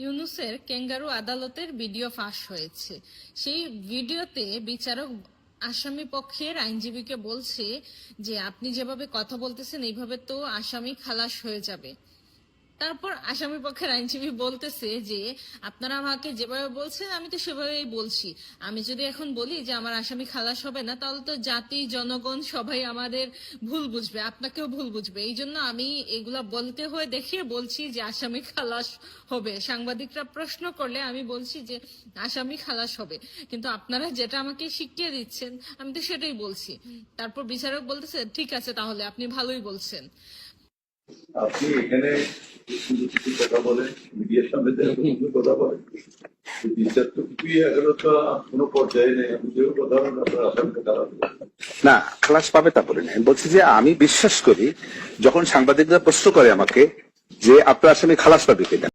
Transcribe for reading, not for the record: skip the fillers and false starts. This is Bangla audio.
ইউনূসের ক্যাঙ্গারু আদালতের ভিডিও ফাঁস হয়েছে। সেই ভিডিওতে বিচারক আসামি পক্ষের আইনজীবীকে বলছে যে আপনি যেভাবে কথা বলতেছেন এইভাবে তো আসামি খালাস হয়ে যাবে। তারপর আসামি পক্ষের আইনজীবী বলতেছে যে আপনারা আমাকে যেভাবে বলছেন আমি তো সেভাবেই বলছি, আমি যদি এখন বলি যে আমার আসামি খালাস হবে না তাহলে তো জাতি জনগণ সবাই আমাদের ভুল বুঝবে, আপনাকেও ভুল বুঝবে। এই জন্য আমি এগুলা বলতে হয়ে দেখিয়ে বলছি যে আসামি খালাস হবে। সাংবাদিকরা প্রশ্ন করলে আমি বলছি যে আসামি খালাস হবে, কিন্তু আপনারা যেটা আমাকে শিখিয়ে দিচ্ছেন আমি তো সেটাই বলছি। তারপর বিচারক বলতেছে ঠিক আছে তাহলে আপনি ভালোই বলছেন। আপনি এখানে কথা বলেন, মিডিয়ার সামনে কথা বলেন, বিচার তো কিছুই এখনো তো কোনো পর্যায়ে নেই। আপনি যেও কথা বলেন আপনার আসামিকে খারাপ না, খালাস পাবে তা বলি না। আমি বলছি যে আমি বিশ্বাস করি যখন সাংবাদিকরা প্রশ্ন করে আমাকে যে আপনার আসামি খালাস পাবে কিনা।